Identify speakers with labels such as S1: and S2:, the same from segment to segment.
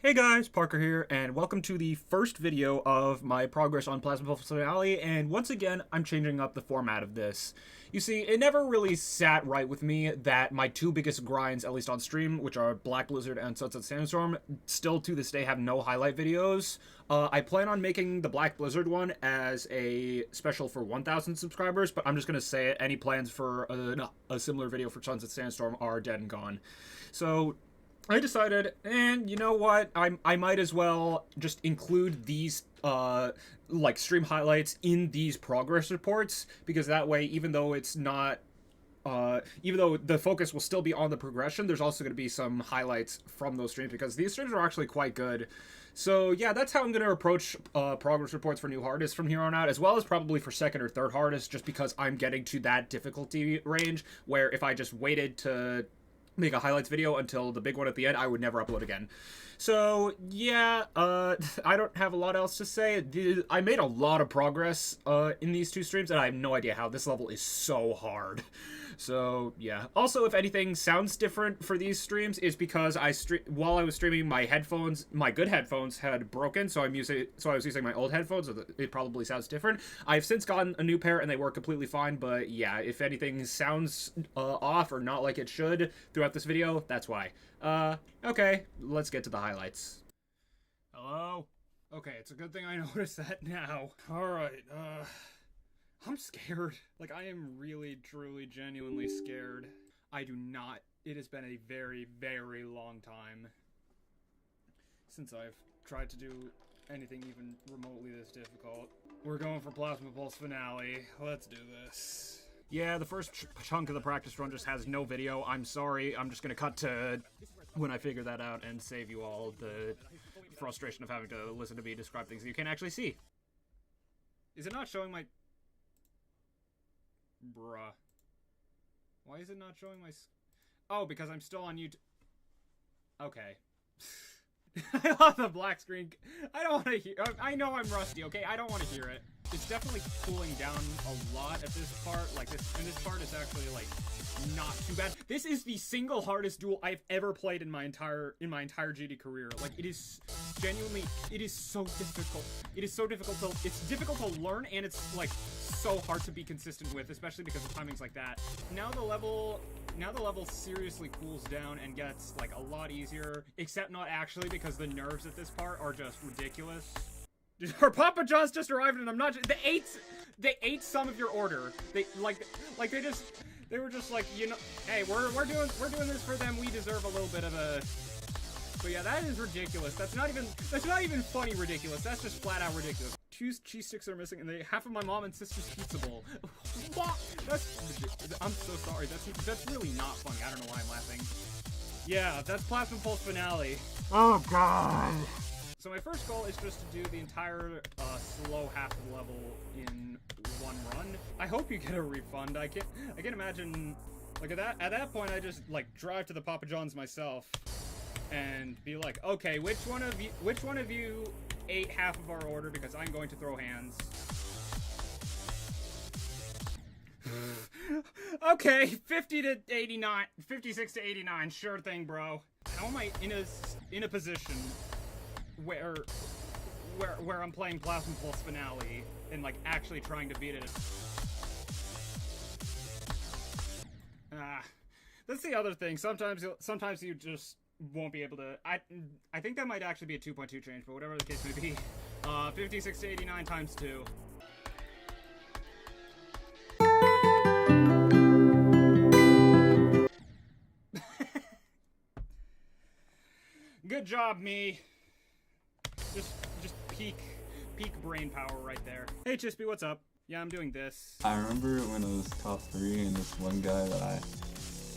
S1: Hey guys, Parker here, and welcome to the first video of my progress on Plasma Pulse Finale, and once again, I'm changing up the format of this. You see, it never really sat right with me that my two biggest grinds, at least on stream, which are Black Blizzard and Sunset Sandstorm, still to this day have no highlight videos. I plan on making the Black Blizzard one as a special for 1,000 subscribers, but I'm just going to say it, any plans for a similar video for Sunset Sandstorm are dead and gone. So I decided, and you know what? I might as well just include these like stream highlights in these progress reports, because that way, even though it's not even though the focus will still be on the progression, there's also going to be some highlights from those streams, because these streams are actually quite good. So yeah, that's how I'm going to approach progress reports for new hardest from here on out, as well as probably for second or third hardest, just because I'm getting to that difficulty range where if I just waited to make a highlights video until the big one at the end, I would never upload again. So yeah, I don't have a lot else to say. I made a lot of progress in these two streams, and I have no idea how. This level is so hard. So yeah. Also, if anything sounds different for these streams, is because while I was streaming, my headphones, my good headphones, had broken. So I was using my old headphones. So it probably sounds different. I've since gotten a new pair, and they work completely fine. But yeah, if anything sounds off or not like it should throughout this video, that's why. Okay, let's get to the highlights. Hello? Okay, it's a good thing I noticed that now. Alright, I'm scared. Like, I am really, truly, genuinely scared. I do not. It has been a very, very long time since I've tried to do anything even remotely this difficult. We're going for Plasma Pulse Finale. Let's do this. Yeah, the first chunk of the practice run just has no video. I'm sorry. I'm just gonna cut to when I figure that out and save you all the frustration of having to listen to me describe things you can't actually see. Is it not showing my... Bruh. Why is it not showing my... Oh, because I'm still on YouTube. Okay. I love the black screen. I don't want to hear... I know I'm rusty, okay? I don't want to hear it. It's definitely cooling down a lot at this part. Like, this part is actually, like, not too bad. This is the single hardest duel I've ever played in my entire GD career. Like, it is genuinely... It is so difficult. It is so difficult to... It's difficult to learn, and it's, like, so hard to be consistent with, especially because the timing's like that. Now the level seriously cools down and gets, like, a lot easier, except not actually, because the nerves at this part are just ridiculous. Her Papa John's just arrived, and I'm not. They ate some of your order. They they were just like, you know, hey, we're doing this for them. We deserve a little bit of a. But yeah, that is ridiculous. That's not even funny ridiculous. That's just flat out ridiculous. Two cheese sticks are missing, and half of my mom and sister's pizza bowl. What? I'm so sorry. That's really not funny. I don't know why I'm laughing. Yeah, that's Plasma Pulse Finale. Oh god. So my first goal is just to do the entire slow half of the level in one run. I hope you get a refund. I can imagine, like, at that point I just, like, drive to the Papa John's myself and be like, okay, which one of you ate half of our order, because I'm going to throw hands. Okay, 56 to 89, sure thing, bro. How am I in a position where I'm playing Plasma Pulse Finale and, like, actually trying to beat it? That's the other thing. Sometimes you just won't be able to. I think that might actually be a 2.2 change, but whatever the case may be. 56 to 89 times 2. Good job, me. Just peak brain power right there. Hey, Chispy, what's up? Yeah, I'm doing this.
S2: I remember when it was top 3 and this one guy that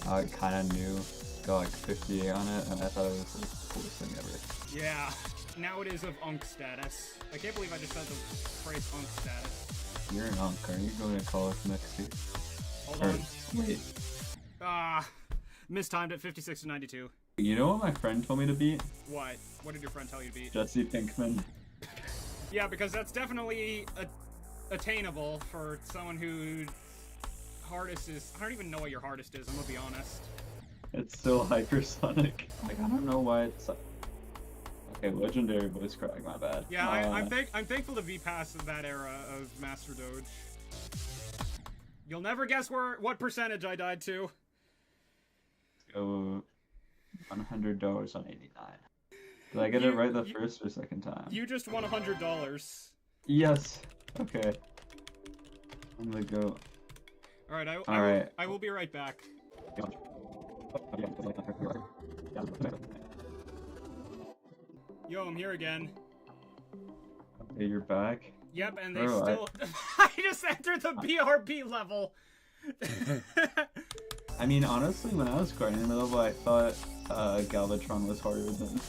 S2: I kind of knew got like 58 on it, and I thought it was like the coolest thing ever.
S1: Yeah, now it is of Unk status. I can't believe I just said the phrase Unk status.
S2: You're an Unk, are you going to college next year?
S1: Hold on.
S2: Wait.
S1: Mistimed at 56 to 92.
S2: You know what my friend told me to beat?
S1: What? What did your friend tell you to beat?
S2: Jesse Pinkman.
S1: Yeah, because that's definitely attainable for someone who hardest is... I don't even know what your hardest is, I'm gonna be honest.
S2: It's still hypersonic. Like, I don't know why it's... Okay, legendary voice crack, my bad.
S1: Yeah, I'm thankful to be past that era of Master Doge. You'll never guess what percentage I died to.
S2: Let's go $100 on 89. Did I get it right the first or second time?
S1: You just won $100.
S2: Yes. Okay. I'm gonna go.
S1: All right, I will be right back. Yo, I'm here again.
S2: Okay, you're back.
S1: Yep, and they still... I just entered the BRB level!
S2: I mean, honestly, when I was grinding the level, I thought Galvatron was harder than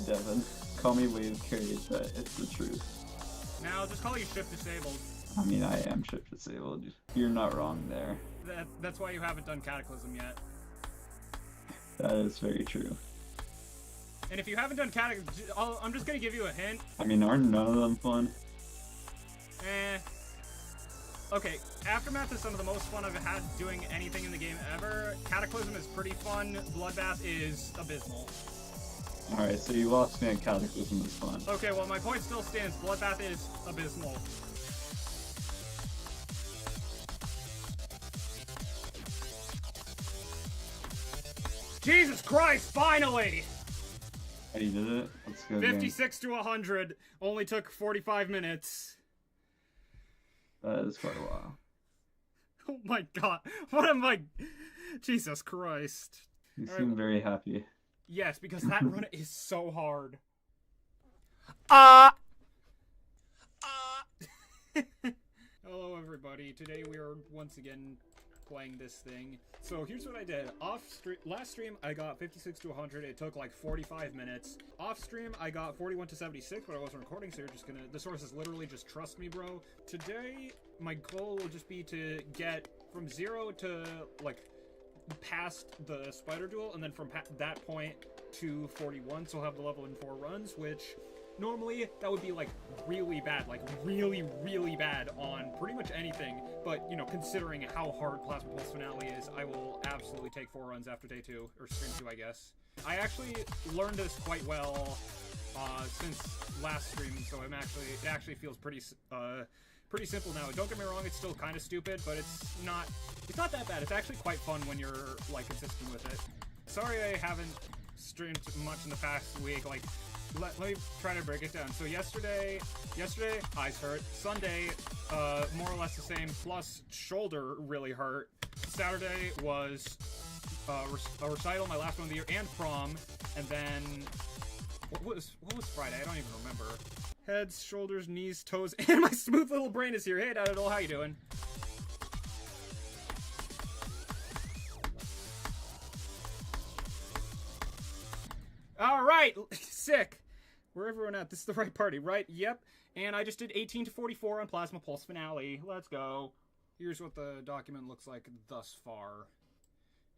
S2: Devin. Call me wave carry, but it's the truth.
S1: Now, I'll just call you shift disabled.
S2: I mean, I am shift disabled. You're not wrong there.
S1: That's why you haven't done Cataclysm yet.
S2: That is very true.
S1: And if you haven't done Cataclysm, I'm just gonna give you a hint.
S2: I mean, aren't none of them fun?
S1: Okay, Aftermath is some of the most fun I've had doing anything in the game ever. Cataclysm is pretty fun. Bloodbath is abysmal.
S2: Alright, so you lost me at Cataclysm is fun.
S1: Okay, well, my point still stands. Bloodbath is abysmal. Jesus Christ, finally!
S2: Hey, you did it? Let's go.
S1: 56 to 100. Only took 45 minutes.
S2: That is quite a while.
S1: Oh my god. What am I... Jesus Christ.
S2: You seem very happy.
S1: Yes, because that run is so hard. Hello everybody. Today we are once again playing this thing. So here's what I did. Last stream I got 56 to 100. It took like 45 minutes. Off stream I got 41 to 76, but I wasn't recording, so you're just gonna... The source is literally just trust me, bro. Today my goal will just be to get from 0 to like past the spider duel, and then from that point to 41, so I'll have the level in 4 runs, which normally that would be like really bad, like really bad on pretty much anything, but you know, considering how hard Plasma Pulse Finale is, I will absolutely take 4 runs after day 2, or stream 2 I guess. I actually learned this quite well since last stream, so it actually feels pretty simple now. Don't get me wrong, it's still kind of stupid, but it's not that bad. It's actually quite fun when you're like consistent with it. Sorry I haven't streamed much in the past week. Like, let me try to break it down. So yesterday eyes hurt. Sunday, more or less the same, plus shoulder really hurt. Saturday was a recital, my last one of the year, and prom, and then what was Friday? I don't even remember. Heads, shoulders, knees, toes, and my smooth little brain is here. Hey, Daddle, how you doing? All right, sick. Where everyone at? This is the right party, right? Yep. And I just did 18 to 44 on Plasma Pulse Finale. Let's go. Here's what the document looks like thus far.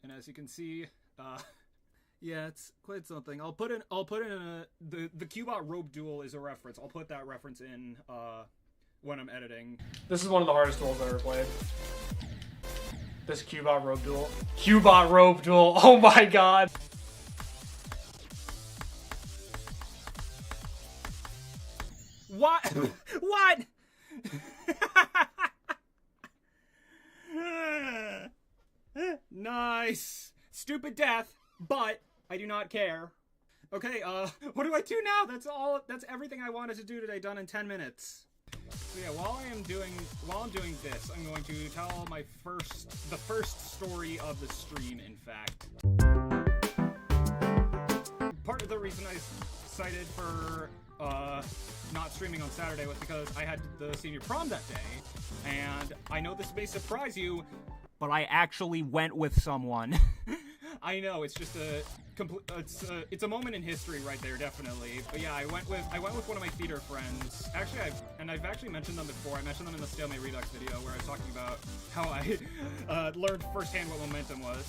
S1: And as you can see, yeah, it's quite something. I'll put in the Cubot rope duel is a reference. I'll put that reference in when I'm editing. This is one of the hardest duels I've ever played. This Cubot rope duel. Cubot rope duel. Oh my god. What? What? Nice. Stupid death, but I do not care. Okay, what do I do now? That's everything I wanted to do today, done in 10 minutes. So yeah, while I'm doing this, I'm going to tell the first story of the stream, in fact. Part of the reason I cited for not streaming on Saturday was because I had the senior prom that day, and I know this may surprise you, but I actually went with someone. I know, it's just it's a moment in history right there, definitely. But yeah, I went with one of my theater friends. Actually, I've actually mentioned them before. I mentioned them in the Stalemate Redux video where I was talking about how I learned firsthand what momentum was.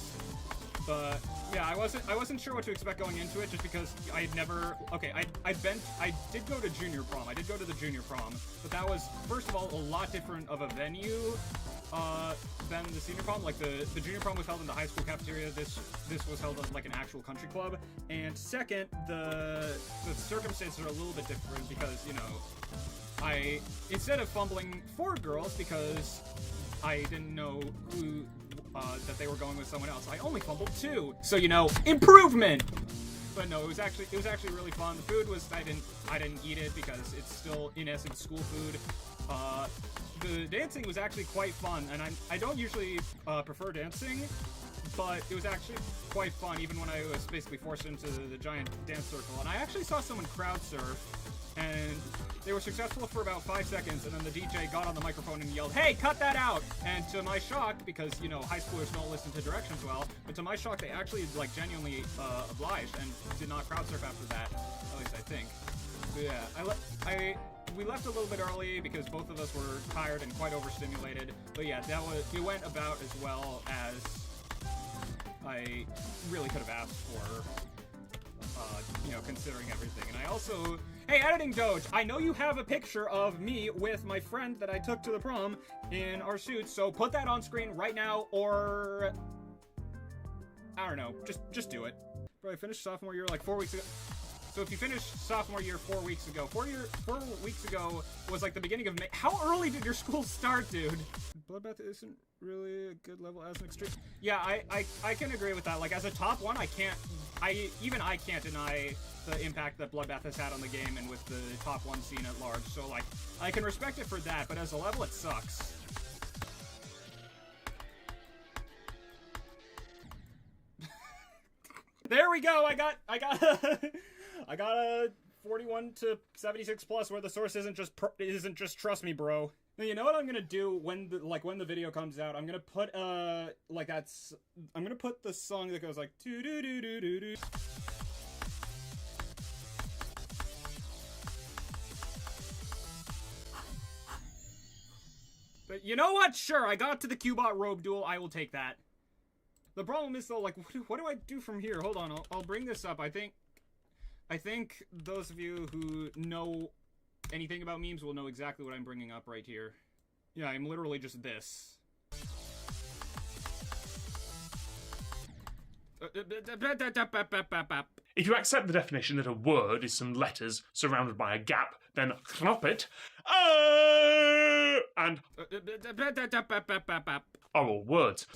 S1: But yeah, I wasn't sure what to expect going into it, just because I had never... Okay, I did go to junior prom. I did go to the junior prom, but that was, first of all, a lot different of a venue. than the senior prom. Like the junior prom was held in the high school cafeteria. This was held at like an actual country club. And second, the circumstances are a little bit different because, you know, instead of fumbling 4 girls because I didn't know who that they were going with someone else, I only fumbled 2. So, you know, improvement. But no, it was actually really fun. The food was I didn't eat it because it's still in essence school food. The dancing was actually quite fun, and I don't usually prefer dancing, but it was actually quite fun even when I was basically forced into the giant dance circle. And I actually saw someone crowd surf, and they were successful for about 5 seconds, and then the DJ got on the microphone and yelled, "Hey, cut that out!" And to my shock, because, you know, high schoolers don't listen to directions well, but to my shock, they actually, like, genuinely obliged and did not crowd surf after that, at least I think. But yeah, we left a little bit early because both of us were tired and quite overstimulated. But yeah, it went about as well as I really could have asked for, you know, considering everything. And I also, hey, Editing Doge, I know you have a picture of me with my friend that I took to the prom in our suits, so put that on screen right now, or I don't know, just do it. Bro, I finished sophomore year like 4 weeks ago. So if you finished sophomore year 4 weeks ago, 4 weeks ago was like the beginning of May. How early did your school start, dude? Bloodbath isn't really a good level as an extreme. Yeah, I can agree with that. Like, as a top 1, I can't deny the impact that Bloodbath has had on the game and with the top 1 scene at large. So, like, I can respect it for that, but as a level, it sucks. There we go. I got a 41 to 76 plus where the source isn't just trust me, bro. Now, you know what I'm gonna do when the video comes out? I'm gonna put I'm gonna put the song that goes like doo doo doo doo doo doo. But you know what? Sure, I got to the Cubot robe duel. I will take that. The problem is though, like, what do I do from here? Hold on, I'll bring this up. I think those of you who know anything about memes will know exactly what I'm bringing up right here. Yeah, I'm literally just this.
S3: If you accept the definition that a word is some letters surrounded by a gap, then knop it, and are all words.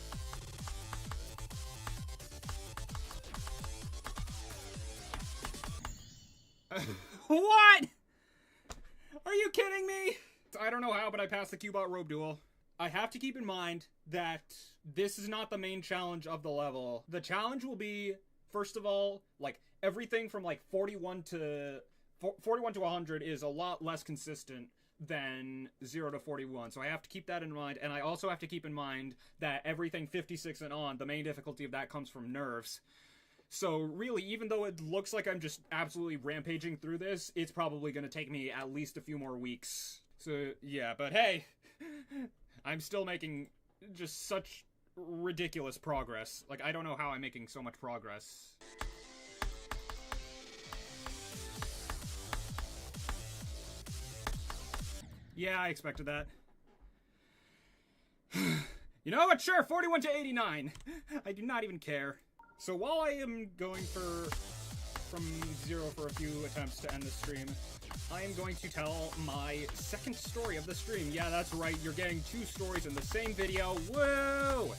S1: What? Are you kidding me? I don't know how, but I passed the Cubot robe duel. I have to keep in mind that this is not the main challenge of the level. The challenge will be, first of all, like, everything from like 41 to 100 is a lot less consistent than 0 to 41. So I have to keep that in mind, and I also have to keep in mind that everything 56 and on, the main difficulty of that comes from nerfs. So really, even though it looks like I'm just absolutely rampaging through this, it's probably going to take me at least a few more weeks. So yeah, but hey, I'm still making just such ridiculous progress. Like, I don't know how I'm making so much progress. Yeah, I expected that. You know what? Sure, 41 to 89. I do not even care. So while I am going from 0 for a few attempts to end the stream, I am going to tell my second story of the stream. Yeah, that's right, you're getting 2 stories in the same video. Whoa!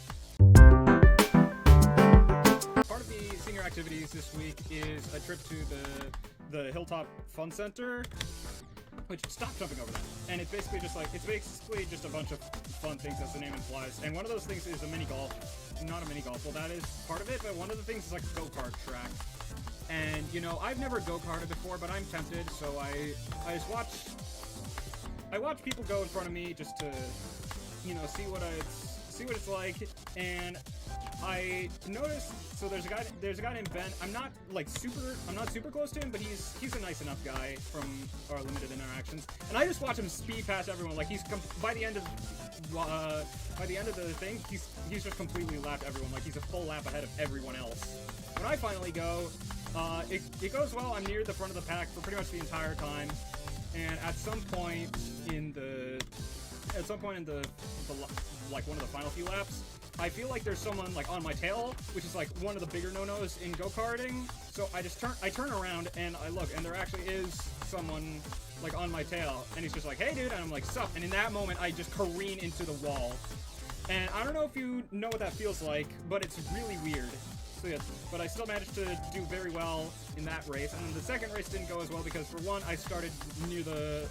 S1: Part of the senior activities this week is a trip to the Hilltop Fun Center. Which, stop jumping over that. And it's basically just a bunch of fun things, as the name implies. And one of those things is a mini golf. Not a mini golf, well, that is part of it, but one of the things is like a go-kart track. And, you know, I've never go-karted before, but I'm tempted, so I watch people go in front of me just to, you know, see what it's like. And I noticed, so there's a guy named Ben. I'm not super close to him, but he's a nice enough guy from our limited interactions. And I just watch him speed past everyone. Like, by the end of the thing, he's just completely lapped everyone. Like, he's a full lap ahead of everyone else. When I finally go, it goes well. I'm near the front of the pack for pretty much the entire time. And at some point in the at some point in like one of the final few laps, I feel like there's someone like on my tail, which is like one of the bigger no-nos in go-karting. So I turn around and I look, and there actually is someone like on my tail, and he's just like, "Hey, dude," and I'm like, "Sup?" And in that moment, I just careen into the wall. And I don't know if you know what that feels like, but it's really weird. So yeah, but I still managed to do very well in that race. And then the second race didn't go as well because, for one, I started near the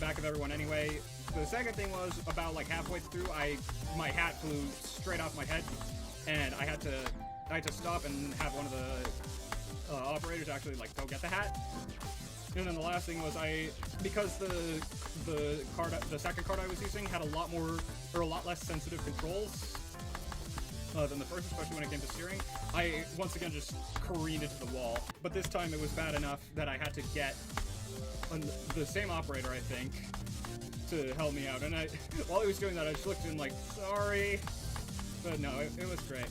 S1: back of everyone anyway. The second thing was about like halfway through, my hat flew straight off my head, and I had to stop and have one of the operators actually like go get the hat. And then the last thing was because the second card I was using had a lot less sensitive controls than the first, especially when it came to steering. I once again just careened into the wall, but this time it was bad enough that I had to get the same operator, I think, to help me out. And while he was doing that, I just looked at him like, sorry, but no, it was great.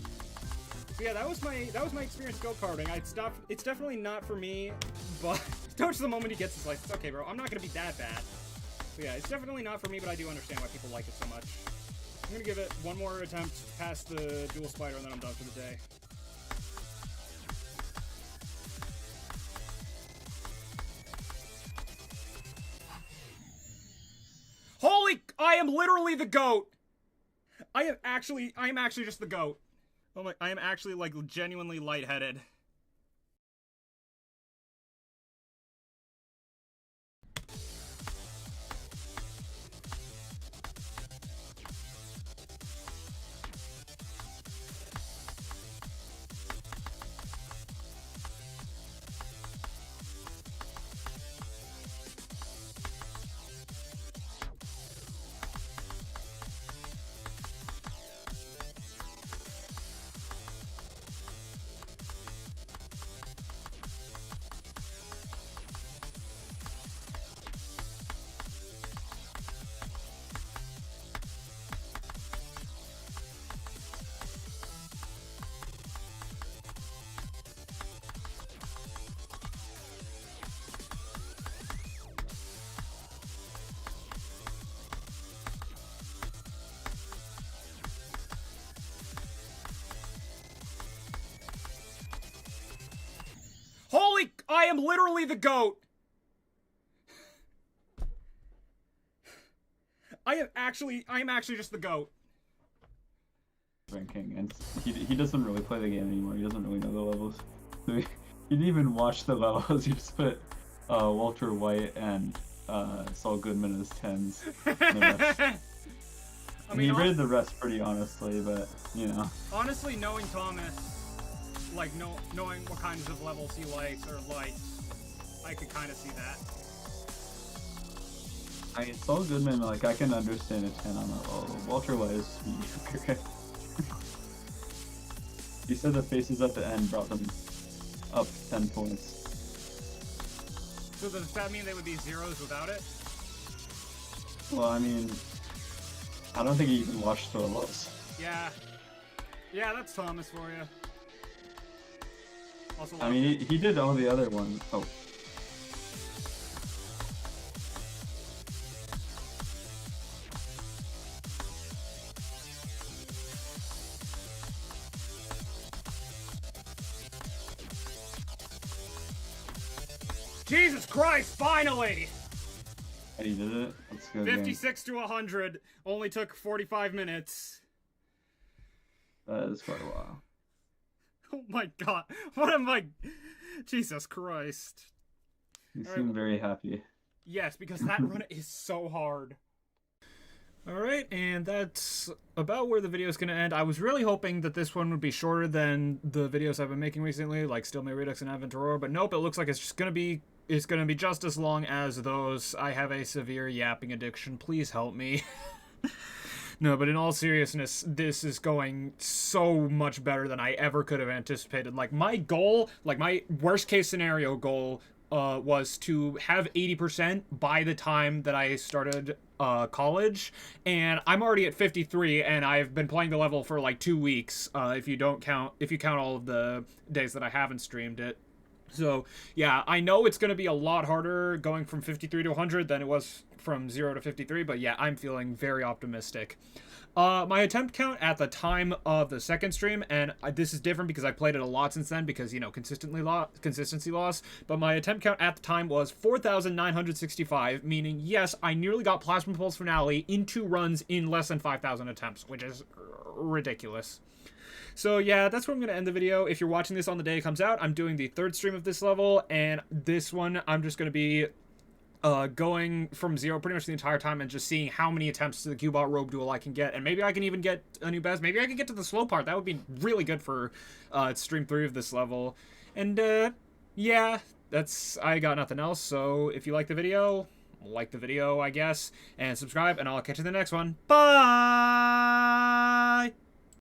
S1: So yeah, that was my experience go-karting. It's definitely not for me, but towards the moment he gets his license, okay, bro, I'm not gonna be that bad. So yeah, it's definitely not for me, but I do understand why people like it so much. I'm gonna give it one more attempt past the dual spider, and then I'm done for the day. I am literally the GOAT! I am actually just the GOAT. Oh my, I am actually, like, genuinely lightheaded. I am literally the GOAT! I am actually just the GOAT.
S2: Ranking, and he doesn't really play the game anymore. He doesn't really know the levels. So he didn't even watch the levels. He just put Walter White and Saul Goodman as 10s. I mean, he rated the rest pretty honestly, but you know.
S1: Honestly, knowing Thomas, like knowing what kinds of levels he likes or likes, I could kind of see that.
S2: I mean, Saul Goodman, like, I can understand a 10 on that level. Walter White is mediocre. He said the faces at the end brought them up 10 points.
S1: So does that mean they would be zeros without it?
S2: Well, I mean, I don't think he even watched the levels.
S1: Yeah. Yeah, that's Thomas for you. Also,
S2: I mean, he did all the other ones. Oh.
S1: Jesus Christ, finally!
S2: And he did it? That's good.
S1: 56 to 100. Only took 45 minutes.
S2: That is quite a while.
S1: Oh my god. What am I... Jesus Christ.
S2: You seem very happy.
S1: Yes, because that run is so hard. Alright, and that's about where the video is going to end. I was really hoping that this one would be shorter than the videos I've been making recently, like Still May Redux and Aventuror, but nope, it looks like it's just going to be... It's going to be just as long as those. I have a severe yapping addiction. Please help me. No, but in all seriousness, this is going so much better than I ever could have anticipated. Like, my goal, like, my worst-case scenario goal was to have 80% by the time that I started college, and I'm already at 53, and I've been playing the level for, like, 2 weeks, if you count all of the days that I haven't streamed it. So, yeah, I know it's going to be a lot harder going from 53 to 100 than it was from 0 to 53, but yeah, I'm feeling very optimistic. My attempt count at the time of the second stream, and this is different because I played it a lot since then because, you know, consistency loss, but my attempt count at the time was 4,965, meaning, yes, I nearly got Plasma Pulse Finale in 2 runs in less than 5,000 attempts, which is ridiculous. So yeah, that's where I'm going to end the video. If you're watching this on the day it comes out, I'm doing the 3rd stream of this level, and this one I'm just going to be going from 0 pretty much the entire time and just seeing how many attempts to the Cubot Robe Duel I can get, and maybe I can even get a new best. Maybe I can get to the slow part. That would be really good for stream 3 of this level. And yeah, I got nothing else, so if you like the video, I guess, and subscribe, and I'll catch you in the next one. Bye!